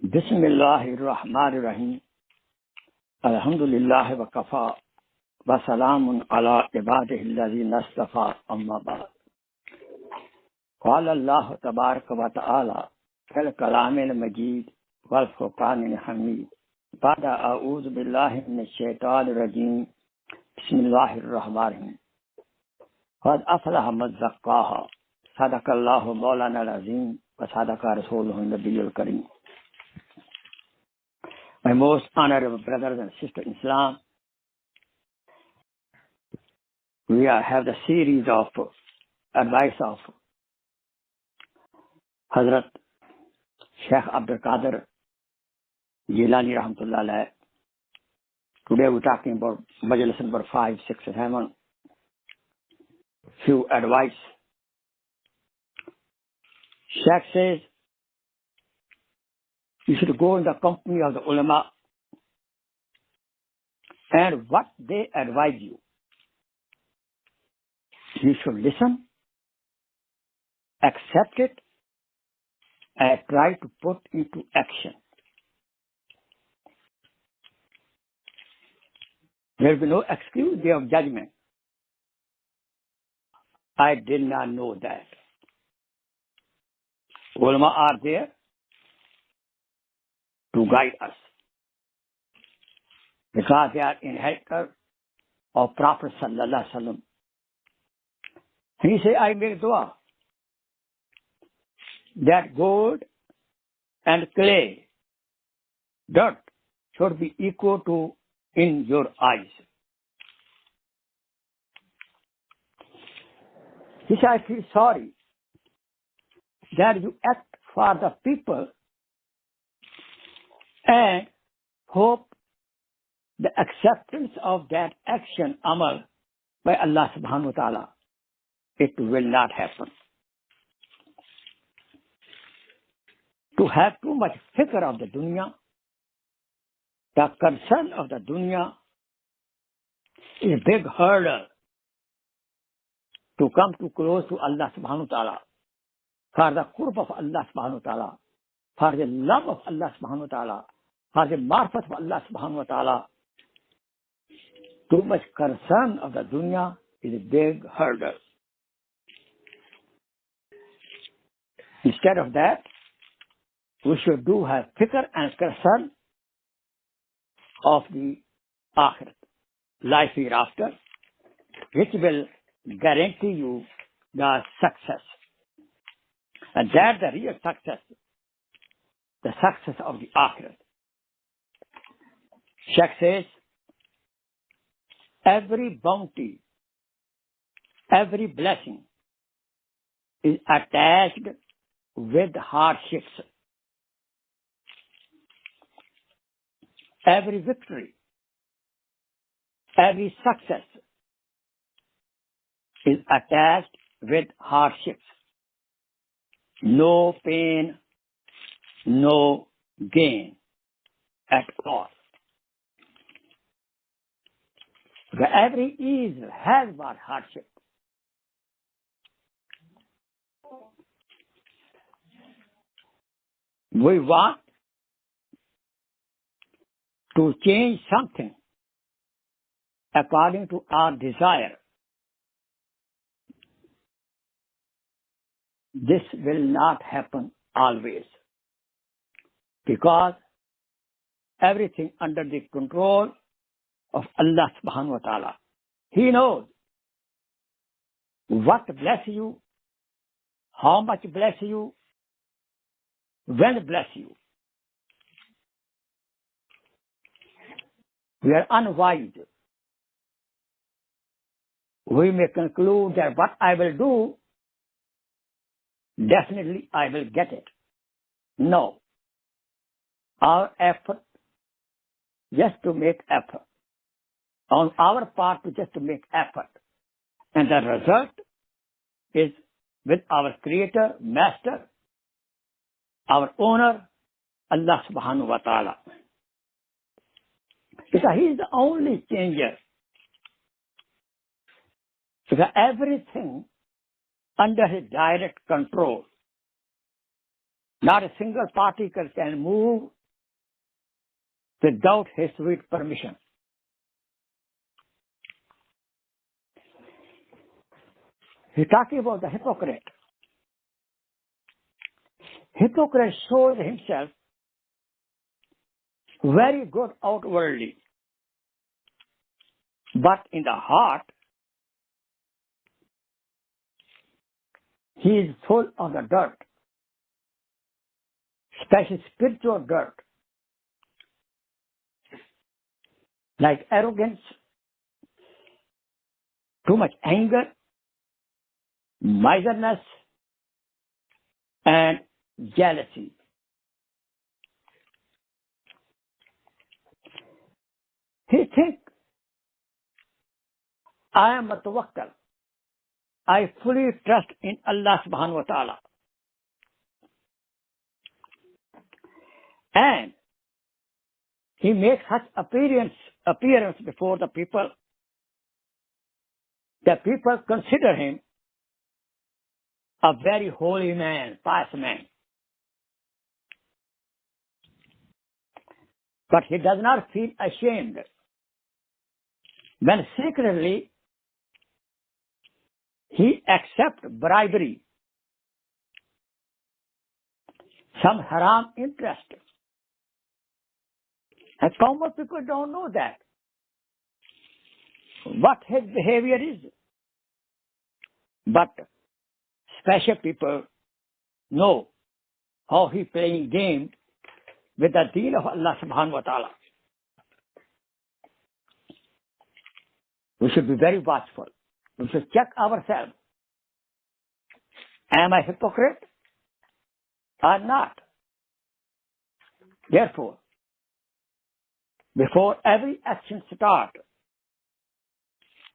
Bismillahirrahmanirrahim. Alhamdulillah wa kafa wa salamun ala ibadihi alladhina istafa amma ba'd. Qala Allah tabaraka wa ta'ala fil kalamil majid wal furqanil hamid. Ba'da a'udhu billahi minash shaitanir rajim. Bismillahir rahmanir rahim. Qad aflaha man zakkaha. Sadaqallahu Molana al-azim wa sadaqa rasuluhu an-nabiyyul kareem. My most honorable brothers and sisters in Islam, we have the series of advice of Hazrat Sheikh Abdul Qadir Jeelani rahmatullah alayh. Today we're talking about Majlis number 5, 6, and 7. Few advice. Sheikh says, you should go in the company of the ulama and what they advise you, you should listen, accept it, and try to put into action. There will be no excuse day of judgment. I did not know that. Ulama are there to guide us, because they are inheritors of Prophet sallallahu alaihi wasallam. He said, I make dua that gold and clay, dirt, should be equal to in your eyes. He said, I feel sorry that you act for the people and hope the acceptance of that action, aamal, by Allah subhanahu wa ta'ala. It will not happen. To have too much fikr of the dunya, the concern of the dunya, is a big hurdle to come too close to Allah subhanahu wa ta'ala, for the qurb of Allah subhanahu wa ta'ala, for the love of Allah subhanahu wa ta'ala, for the marifat of Allah subhanahu wa ta'ala. Too much concern of the dunya is a big hurdle. Instead of that, we should have fikr and concern of the akhirat, life hereafter, which will guarantee you the success. And that's the real success, the success of the akhirat. Sheikh says, every bounty, every blessing is attached with hardships. Every victory, every success is attached with hardships. No pain, no gain at all. Every ease has got hardship. We want to change something according to our desire. This will not happen always, because everything under the control of Allah subhanahu wa ta'ala. He knows what bless you, how much bless you, when bless you. We are unwise. We may conclude that what I will do, definitely I will get it. No. Our effort, just to make effort. On our part, just to make effort. And the result is with our Creator, Master, our owner, Allah subhanahu wa ta'ala. Because He is the only changer. Because everything under His direct control. Not a single particle can move without his sweet permission. He's talking about the hypocrite. Hypocrite shows himself very good outwardly, but in the heart, he is full of the dirt, especially spiritual dirt, like arrogance, too much anger, miserness, and jealousy. He thinks, I am a tawakkal. I fully trust in Allah subhanahu wa ta'ala. And he makes such appearance before the people that people consider him a very holy man, pious man. But he does not feel ashamed when secretly he accepts bribery, some haram interest. And common people don't know that, what his behavior is. But special people know how he playing game with the deen of Allah subhanahu wa ta'ala. We should be very watchful. We should check ourselves. Am I hypocrite or not? Therefore, before every action starts,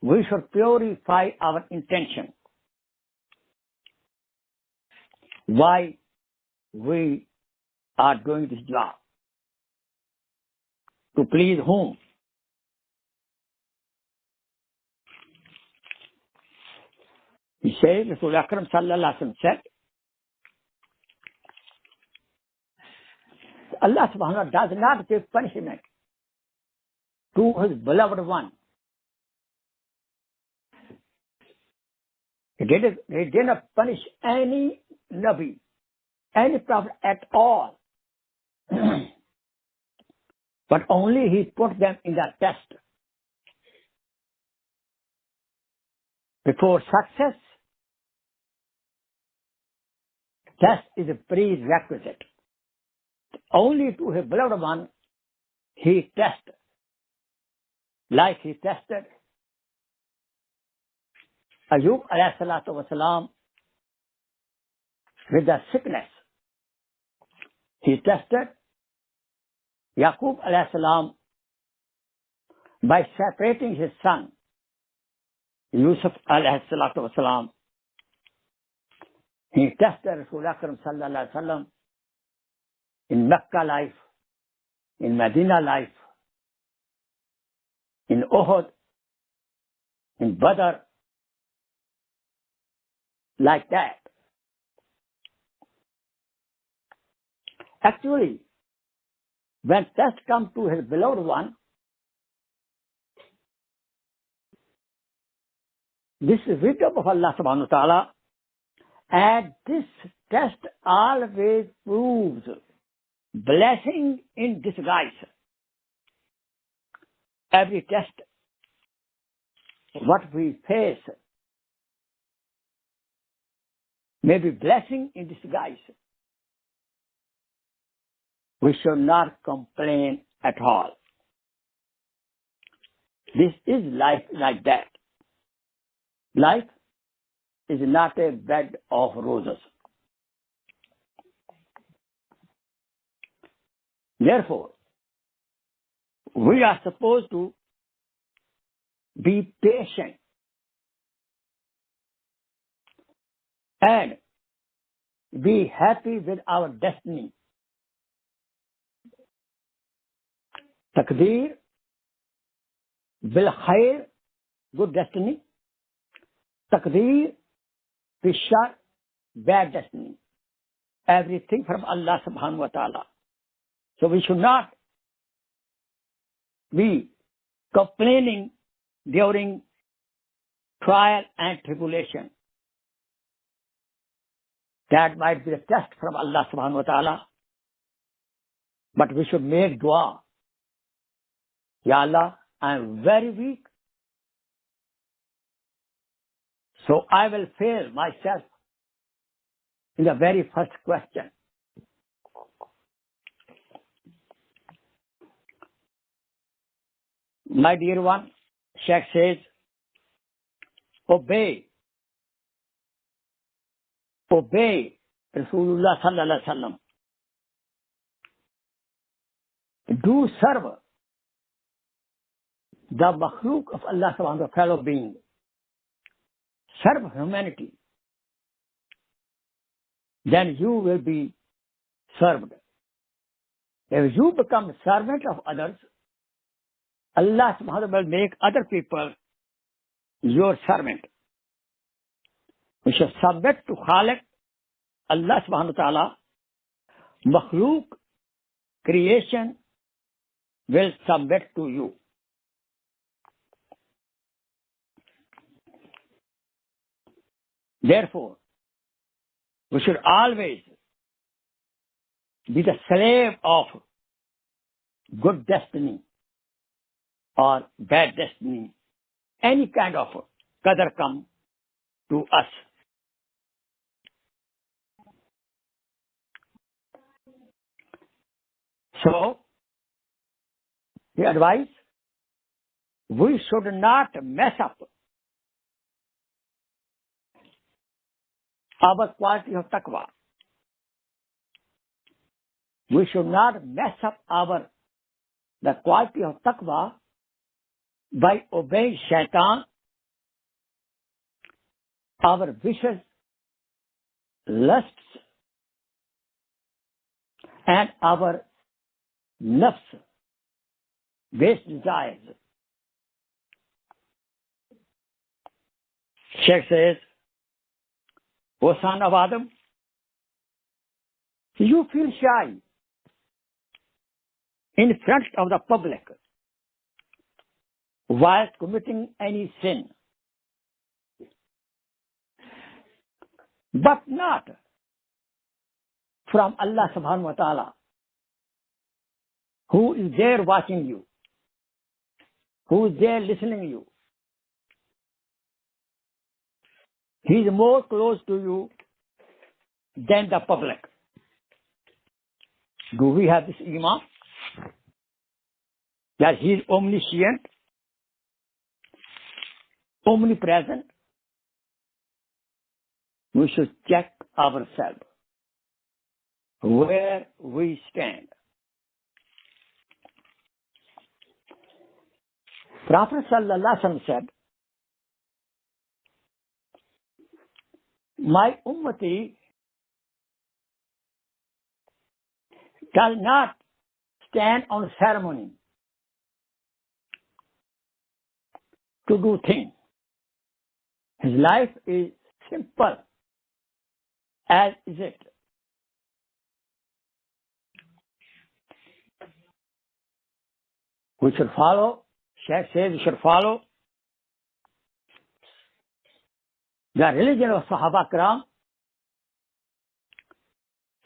we should purify our intention. Why we are doing this job? To please whom? He says, Rasul Akram sallallahu alaihi wasallam said, Allah subhanahu wa ta'ala does not give punishment to his beloved one. He did not punish any Nabi, any prophet at all. But only he put them in the test. Before success, test is a prerequisite. Only to his beloved one he tested. Like he tested Ayub alayhi salatu wasalam with the sickness. He tested Yaqub alayhi salam by separating his son Yusuf alayhi salatu wasalam. He tested Rasul Akram sallallahu alayhi wasallam in Mecca life, in Medina life, in Uhud, in Badr, like that. Actually, when test comes to his beloved one, this is wisdom of Allah subhanahu wa ta'ala, and this test always proves blessing in disguise. Every test, what we face, may be blessing in disguise. We should not complain at all. This is life like that. Life is not a bed of roses. Therefore, we are supposed to be patient and be happy with our destiny. Taqdeer, bil khair, good destiny. Taqdeer, bil shar, bad destiny. Everything from Allah subhanahu wa ta'ala. So we should not be complaining during trial and tribulation. That might be a test from Allah subhanahu wa ta'ala. But we should make dua. Ya Allah, I am very weak. So I will fail myself in the very first question. My dear one, Sheikh says, obey Rasulullah sallallahu alaihi wasallam. Do serve the makhluk of Allah subhanahu wa ta'ala, fellow being. Serve humanity. Then you will be served. If you become a servant of others, Allah subhanahu wa ta'ala will make other people your servant. We should submit to Khaliq, Allah subhanahu wa ta'ala. Makhluk, creation, will submit to you. Therefore, we should always be the slave of good destiny or bad destiny. Any kind of qadar come to us. So, the advice, we should not mess up our quality of taqwa. We should not mess up the quality of taqwa by obeying shaitan, our wishes, lusts, and our nafs, base desires. Sheikh says, O son of Adam, you feel shy in front of the public while committing any sin, but not from Allah subhanahu wa ta'ala, who is there watching you, who is there listening to you. He is more close to you than the public. Do we have this iman? That he is omniscient, omnipresent? We should check ourselves where we stand. Prophet sallallahu alaihi wasallam said, my ummati does not stand on ceremony to do things. His life is simple as is it. We should follow, Sheikh says we should follow the religion of Sahaba Kiram,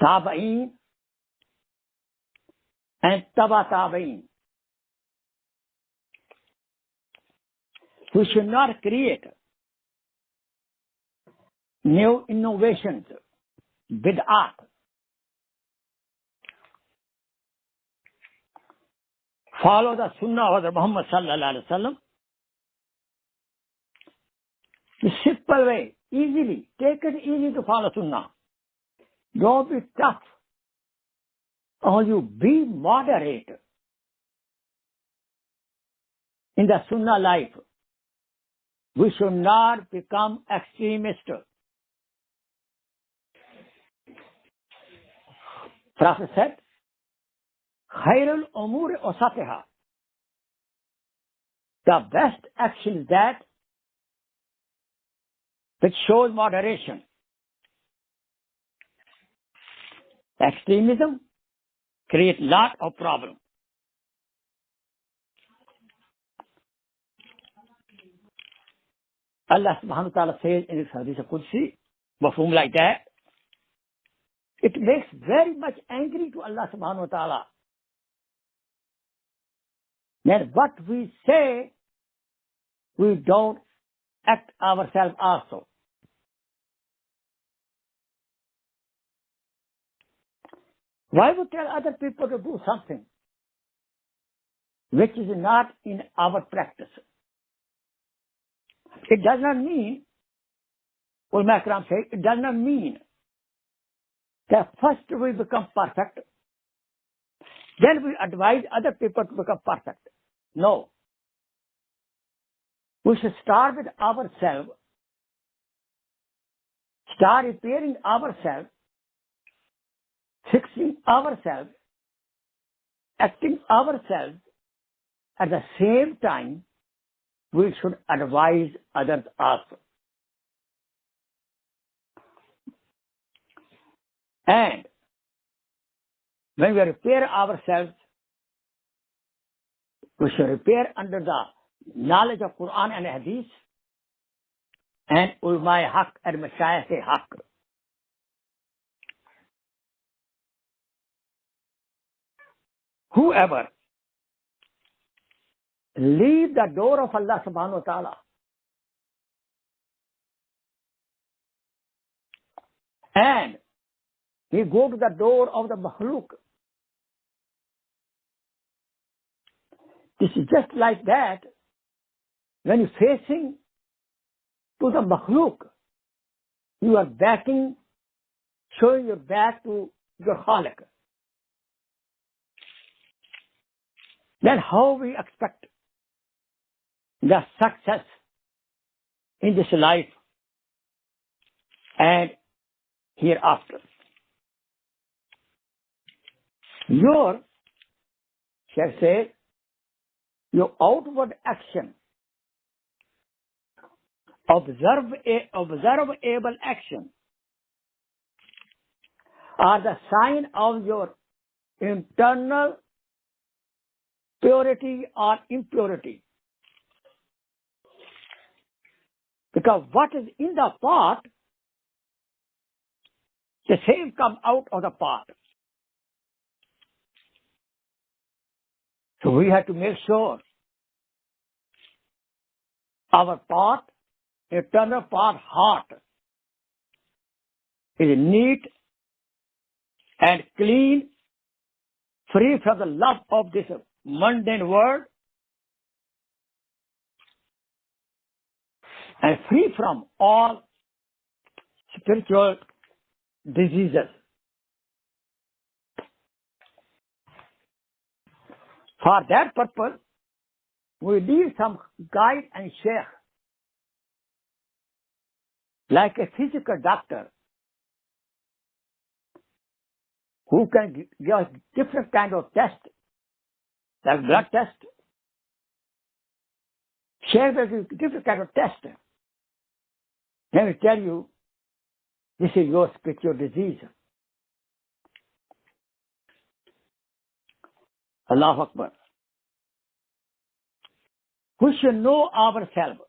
Tabi'een, and Taba Tabi'een. We should not create new innovations, bid'at. Follow the Sunnah of Muhammad sallallahu alaihi wasallam. The simple way, easily. Take it easy to follow Sunnah. Don't be tough. Or you be moderate in the Sunnah life. We should not become extremist. Prophet said, Khairul umur awsatiha. The best action is that which shows moderation. Extremism creates lot of problems. Allah subhanahu wa ta'ala says in his hadith Qudsi, mafhum like that, it makes very much angry to Allah subhanahu wa ta'ala that what we say, we don't act ourselves also. Why would tell other people to do something which is not in our practice? It does not mean, Ulama Ikram say, it does not mean that first we become perfect, then we advise other people to become perfect. No. We should start with ourselves, start repairing ourselves, fixing ourselves, acting ourselves. At the same time, we should advise others also. And when we repair ourselves, we should repair under the knowledge of Quran and Hadith and Ulama Haq and Mashayikh Haq. Whoever leave the door of Allah subhanahu wa ta'ala and he go to the door of the makhluk, this is just like that. When you're facing to the makhluk, you are backing, showing your back to your khaliq. Then how we expect the success in this life and hereafter? Your, Sheikh says, your outward action, observable action, are the sign of your internal purity or impurity. Because what is in the pot, the same comes out of the pot. So we have to make sure our pot, internal pot, heart, is neat and clean, free from the love of this mundane world, and free from all spiritual diseases. For that purpose, we need some guide and sheikh, like a physical doctor, who can give us different kind of tests, like blood test. Sheikh will give different kind of test. Then we tell you, this is your spiritual disease. Allahu Akbar. We should know ourselves.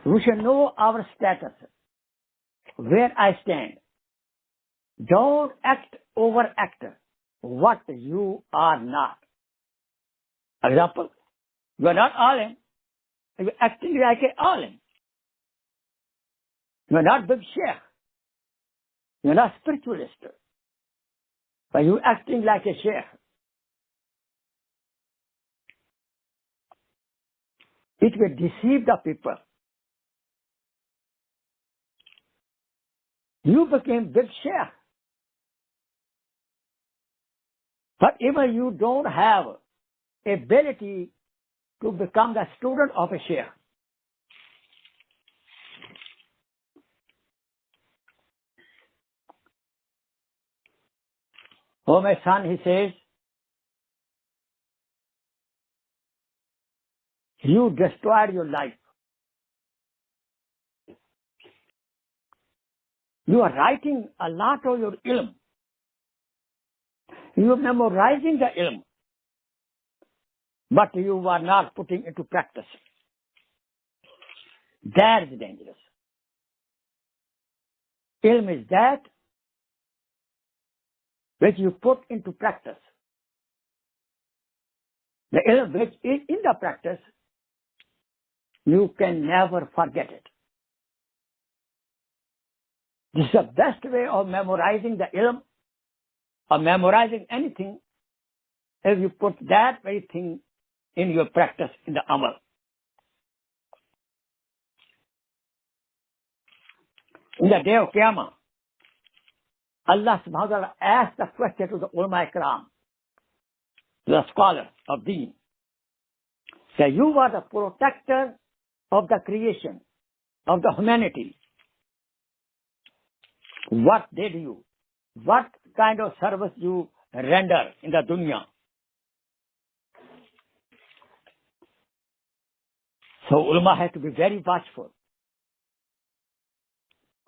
We should know our status, where I stand. Don't overact what you are not. Example, you are not Alim, you are acting like an Alim. You are not big sheikh. You are not spiritualist, but you are acting like a sheikh. It will deceive the people. You became big sheikh, but even you don't have ability to become the student of a sheikh. Oh, my son, he says, you destroyed your life. You are writing a lot of your ilm. You are memorizing the ilm. but you are not putting into practice. That is dangerous. Ilm is that which you put into practice. The ilm which is in the practice, you can never forget it. This is the best way of memorizing the ilm, or memorizing anything, if you put that very thing in your practice, in the aamal. In the day of Qiyamah, Allah subhanahu wa ta'ala asked the question to the ulama ikram, to the scholars of deen, that you are the protector of the creation, of the humanity. What did you, what kind of service you render in the dunya? So ulama has to be very watchful.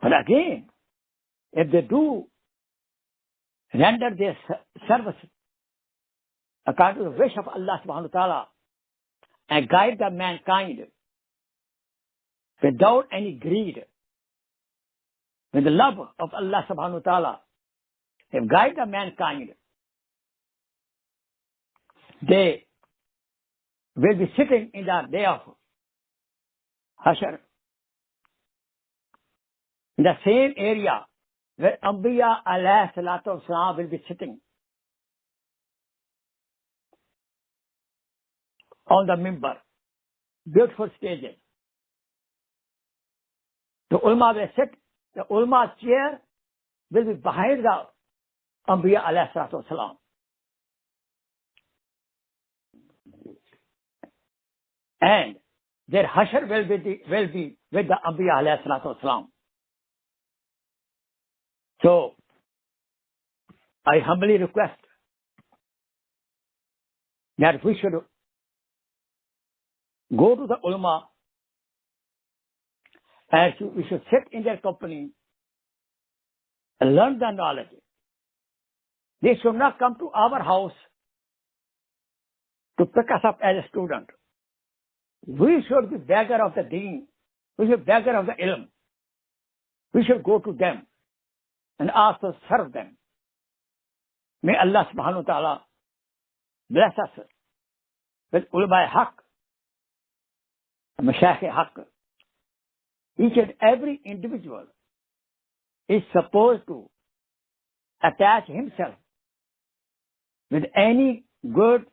But again, if they do render their service according to the wish of Allah subhanahu wa ta'ala and guide the mankind without any greed, with the love of Allah subhanahu wa ta'ala, if guide the mankind, they will be sitting in the day of Hashar, in the same area where Anbiya alayhi salatu wasalam will be sitting on the mimbar, beautiful stages. The ulama will sit, the ulama chair will be behind the Anbiya alayhi salatu wasalam. And their hashar will be with the Anbiya alayhi salatu wasalam. So, I humbly request that we should go to the ulama and we should sit in their company and learn the knowledge. They should not come to our house to pick us up as a student. We should be beggar of the deen. We should be beggar of the ilm. We should go to them and also serve them. May Allah subhanahu wa ta'ala bless us with ulama haq, mashayikh haq. Each and every individual is supposed to attach himself with any good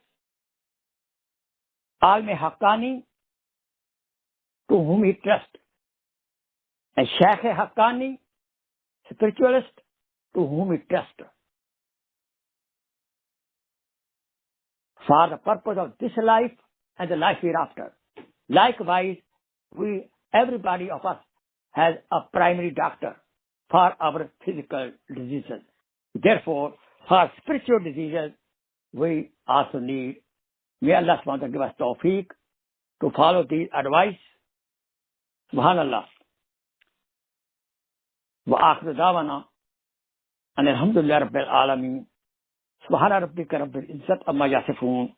alim haqqani to whom he trusts, and shaykh haqqani, spiritualist, to whom he trusts, for the purpose of this life and the life hereafter. Likewise, everybody of us has a primary doctor for our physical diseases. Therefore, for spiritual diseases, we also need, may Allah subhanahu wa ta'ala give us tawfiq to follow these advice. Subhanallah. وآخر دعوانا أن الحمد لله رب العالمين سبحان ربك رب العزة عما يصفون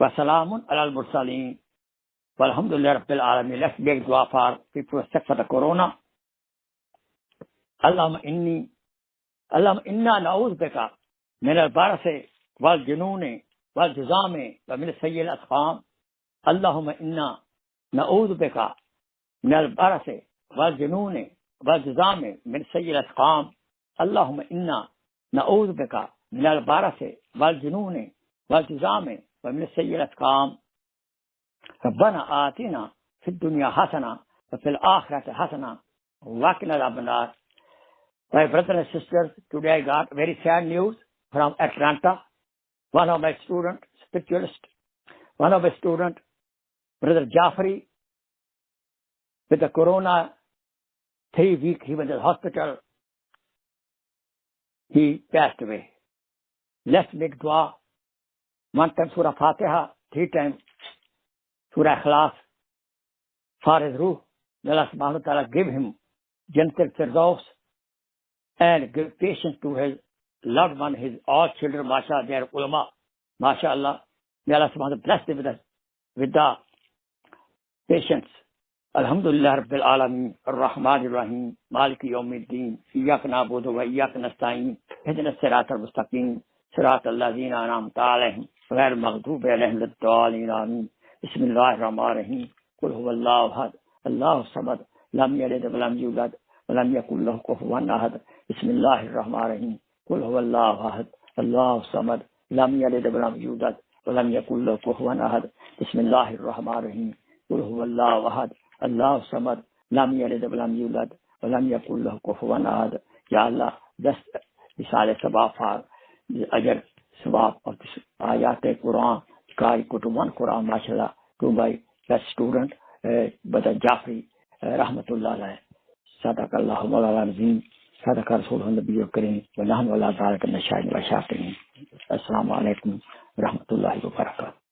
وسلام على المرسلين والحمد لله رب العالمين. Let's make dua for people sick for the corona. اللهم إنا نعوذ بك من البرص والجنون والجذام ومن سيء الأسقام. اللهم إنا نعوذ بك من البرص والجنون والجذام من سيء الأسقام. اللهم إنا نعوذ بك من البرص والجنون والجذام ومن سيء الأسقام. ربنا آتنا في الدنيا حسنة وفي الآخرة حسنة وقنا عذاب النار. My brothers and sisters, today I got very sad news from Atlanta. One of my students, spiritualist, Brother Jafri, with the corona, 3 weeks he was in the hospital. He passed away. Let's make dua. 1 time Surah Fatiha, 3 times Surah Ikhlas for his ruh. Allah subhanahu wa ta'ala give him Jannat al-Firdaus and give patience to his loved one, his all children, mashallah, they are ulama, mashallah. May Allah subhanahu wa ta'ala bless them with the patience. Alhamdulillah Rabbil Alameen, Ar-Rahman Ar-Rahim, Maliki Yawmiddin, Iyyaka na'budu wa iyyaka nasta'in, Ihdinas siratal mustaqim, Siratal ladzina an'amta 'alaihim, ghayril maghdubi 'alaihim wad-dallin, Amin. Bismillahir Rahmanir Rahim. Qul huwallahu ahad, Allahu samad, lam yalid wa lam yulad, wa lam yakul lahu kufuwan ahad. Bismillahir Rahmanir Rahim. Qul huwallahu ahad, Allahu samad, lam yalid wa lam yulad, wa lam yakul lahu kufuwan ahad. Bismillahir Rahmanir Rahim. Qul huwallahu ahad, Allah samad, lam yalid wa lam yulad, wa lam yakul lahu kufuwan ahad. Ya Allah, bless this sabab for the ajr sabab of this ayat Quran, Qari Kutuban Quran, mashallah, to my best student, Brother Jafri, rahmatullah alayh. Sadakallahu Molana azim, sadaka Rasulullah Nabiyyu Kareem, wa nahnu ala dhalika min ash-shahidin wa shakirin. Assalamu alaikum wa rahmatullahi wa barakatuh.